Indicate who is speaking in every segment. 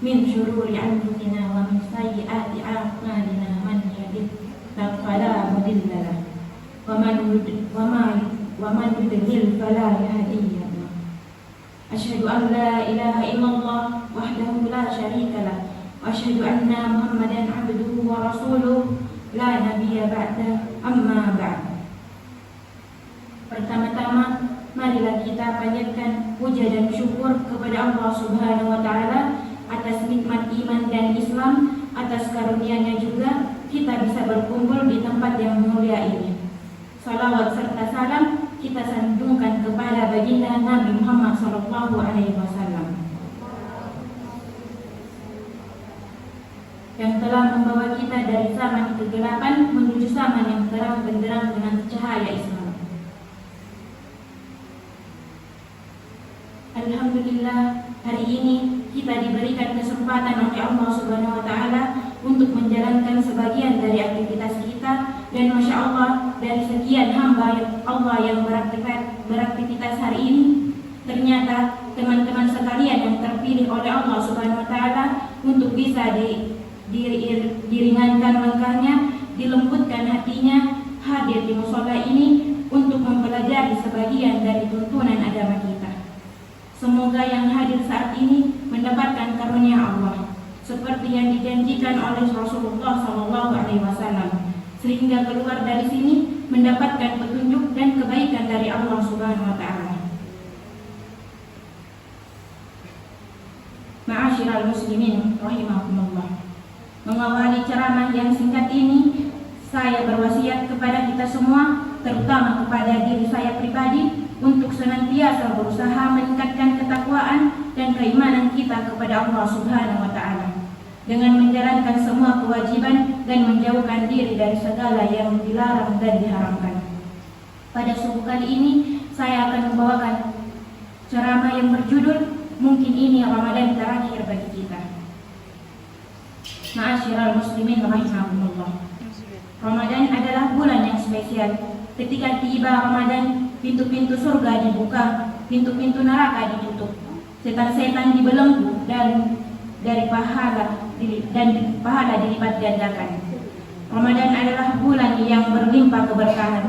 Speaker 1: من شرور أنفسنا ومن سيئات أعمالنا من يهده الله فلا مضل له ومن يضلل فلا هادي له أشهد أن لا إله إلا الله وحده لا شريك له وأشهد أن محمدا عبده ورسوله لا نبي بعده أما بعد. Pertama-tama marilah kita panjatkan puja dan syukur kepada Allah Subhanahu wa taala atas nikmat iman dan Islam, atas karunia-Nya juga kita bisa berkumpul di tempat yang mulia ini. Salawat serta salam kita sanjungkan kepada baginda Nabi Muhammad SAW yang telah membawa kita dari zaman kegelapan menuju zaman yang terang benderang dengan cahaya Islam. Alhamdulillah, hari ini kita diberikan kesempatan oleh Allah Subhanahu wa taala untuk menjalankan sebagian dari aktivitas kita, dan Masya Allah, dari sekian hamba Allah yang beraktivitas hari ini, ternyata teman-teman sekalian yang terpilih oleh Allah Subhanahu wa taala untuk bisa diringankan langkahnya, dilembutkan hatinya, hadir di mushola ini untuk mempelajari sebagian dari tuntunan agama kita. Semoga yang hadir saat ini mendapatkan karunia Allah seperti yang dijanjikan oleh Rasulullah SAW, sehingga keluar dari sini mendapatkan petunjuk dan kebaikan dari Allah Subhanahu wa taala. Ma'asyiral muslimin rahimakumullah. Mengawali ceramah yang singkat ini, saya berwasiat kepada kita semua, terutama kepada diri saya pribadi, untuk senantiasa berusaha meningkatkan ketakwaan dan keimanan kita kepada Allah Subhanahu wa taala dengan menjalankan semua kewajiban dan menjauhkan diri dari segala yang dilarang dan diharamkan. Pada subuh kali ini saya akan membawakan ceramah yang berjudul Mungkin Ini Ramadan Terakhir Bagi Kita. Ma'asyiral muslimin rahimakumullah. Ramadan adalah bulan yang spesial. Ketika tiba Ramadan, pintu-pintu surga dibuka, pintu-pintu neraka ditutup, setan-setan dibelenggu dan pahala dilipat gandakan. Ramadan adalah bulan yang berlimpah keberkahan.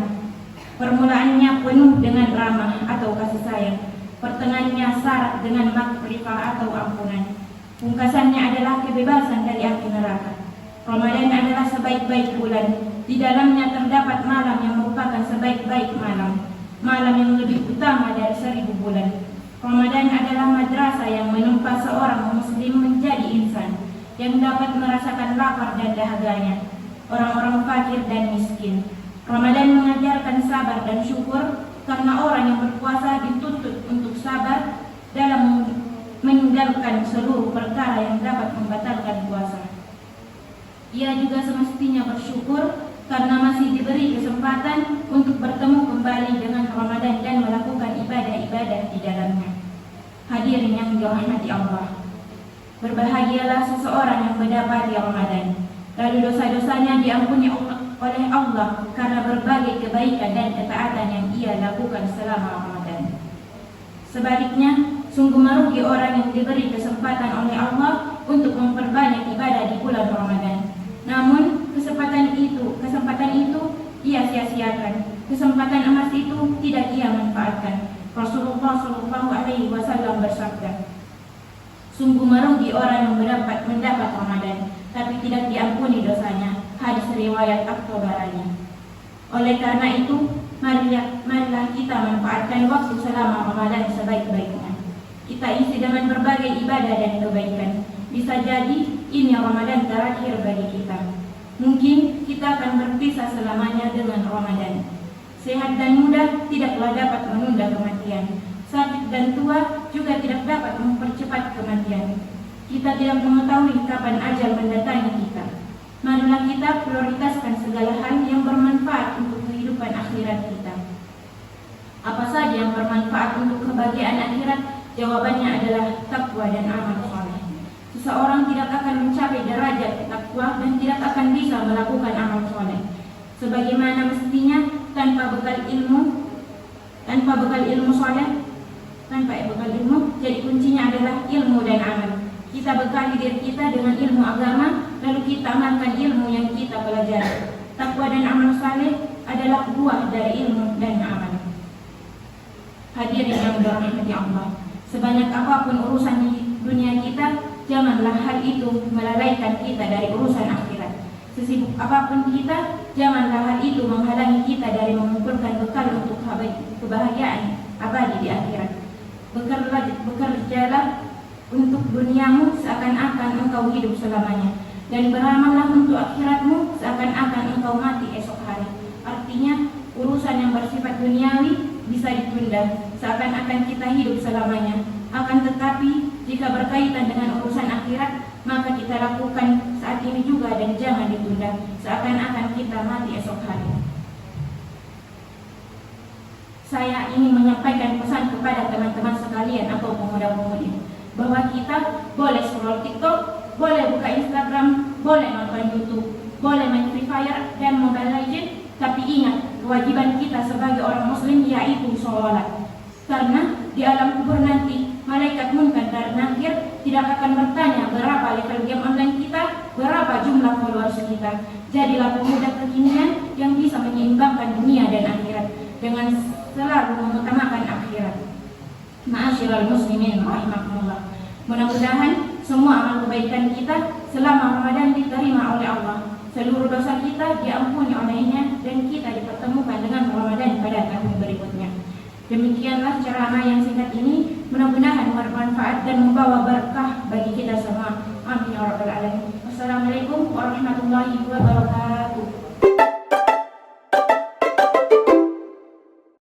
Speaker 1: Permulaannya penuh dengan rahmah atau kasih sayang, pertengahannya syarat dengan maghfirah atau ampunan, pungkasannya adalah kebebasan dari api neraka. Ramadan adalah sebaik-baik bulan. Di dalamnya terdapat malam yang merupakan sebaik-baik malam, malam yang lebih utama dari 1000 bulan. Ramadan adalah madrasah yang menempa seorang muslim menjadi insan yang dapat merasakan lapar dan dahaganya, orang-orang fakir dan miskin. Ramadan mengajarkan sabar dan syukur karena orang yang berpuasa dituntut untuk sabar dalam meninggalkan seluruh perkara yang dapat membatalkan puasa. Ia juga semestinya bersyukur karena masih diberi kesempatan untuk bertemu kembali dengan Ramadan dan melakukan ibadah-ibadah di dalamnya. Hadirin yang dirahmati Allah, berbahagialah seseorang yang mendapati Ramadan, lalu dosa-dosanya diampuni oleh Allah karena berbagai kebaikan dan ketaatan yang ia lakukan selama Ramadan. Sebaliknya, sungguh merugi orang yang diberi kesempatan oleh Allah untuk memperbanyak ibadah di bulan Ramadan, namun kesempatan itu ia sia-siakan. Kesempatan emas itu tidak ia manfaatkan. Rasulullah SAW bersabda, sungguh merugi orang yang mendapat Ramadan tapi tidak diampuni dosanya. Hadis riwayat At-Tabarani. Oleh karena itu, marilah kita manfaatkan waktu selama Ramadan sebaik-baiknya. Kita isi dengan berbagai ibadah dan kebaikan. Bisa jadi ini Ramadan terakhir bagi kita. Mungkin kita akan berpisah selamanya dengan Ramadan. Sehat dan muda tidaklah dapat menunda kematian. Sakit dan tua juga tidak dapat mempercepat kematian. Kita tidak mengetahui kapan ajal mendatangi kita. Marilah kita prioritaskan segala hal yang bermanfaat untuk kehidupan akhirat kita. Apa saja yang bermanfaat untuk kebahagiaan akhirat? Jawabannya adalah takwa dan amal saleh. Seseorang tidak akan mencapai derajat takwa dan tidak akan bisa melakukan amal saleh sebagaimana mestinya tanpa bekal ilmu saleh, tanpa bekal ilmu. Jadi kuncinya adalah ilmu dan amal. Kita bekali diri kita dengan ilmu agama, lalu kita amalkan ilmu yang kita pelajari. Takwa dan amal saleh adalah buah dari ilmu dan amal. Hadirin yang dirahmati Allah, sebanyak apapun urusan di dunia kita, janganlah hal itu melalaikan kita dari urusan akhirat. Sesibuk apapun kita, janganlah hal itu menghalangi kita dari mengumpulkan bekal untuk kebahagiaan abadi di akhirat. Bekerjalah untuk duniamu seakan-akan engkau hidup selamanya, dan beramallah untuk akhiratmu seakan-akan engkau mati esok hari. Artinya, urusan yang bersifat duniawi bisa ditunda seakan-akan kita hidup selamanya. Akan tetapi, jika berkaitan dengan urusan akhirat, maka kita lakukan saat ini juga dan jangan ditunda seakan-akan kita mati esok hari. Saya ingin menyampaikan pesan kepada teman-teman sekalian atau pemuda-pemudi bahwa kita boleh scroll TikTok, boleh buka Instagram, boleh nonton YouTube, boleh main Free Fire dan Mobile Legends, tapi ingat kewajiban kita sebagai orang muslim yaitu sholat. Karena di alam kubur nanti malaikat munkar dan nakir tidak akan bertanya berapa level game online kita, berapa jumlah followers kita. Jadilah pemuda kekinian yang bisa menyeimbangkan dunia dan akhirat dengan selalu mengutamakan akhirat. Ma'asyiral muslimin rahimakumullah. Mudah-mudahan semua amal kebaikan kita selama Ramadan diterima oleh Allah. Seluruh dosa kita diampuni olehnya dan kita dipertemukan dengan Ramadan pada tahun berikutnya. Demikianlah ceramah yang singkat ini, mudah-mudahan bermanfaat dan membawa berkah bagi kita semua. Amin ya rabbal alamin. Wassalamualaikum warahmatullahi wabarakatuh.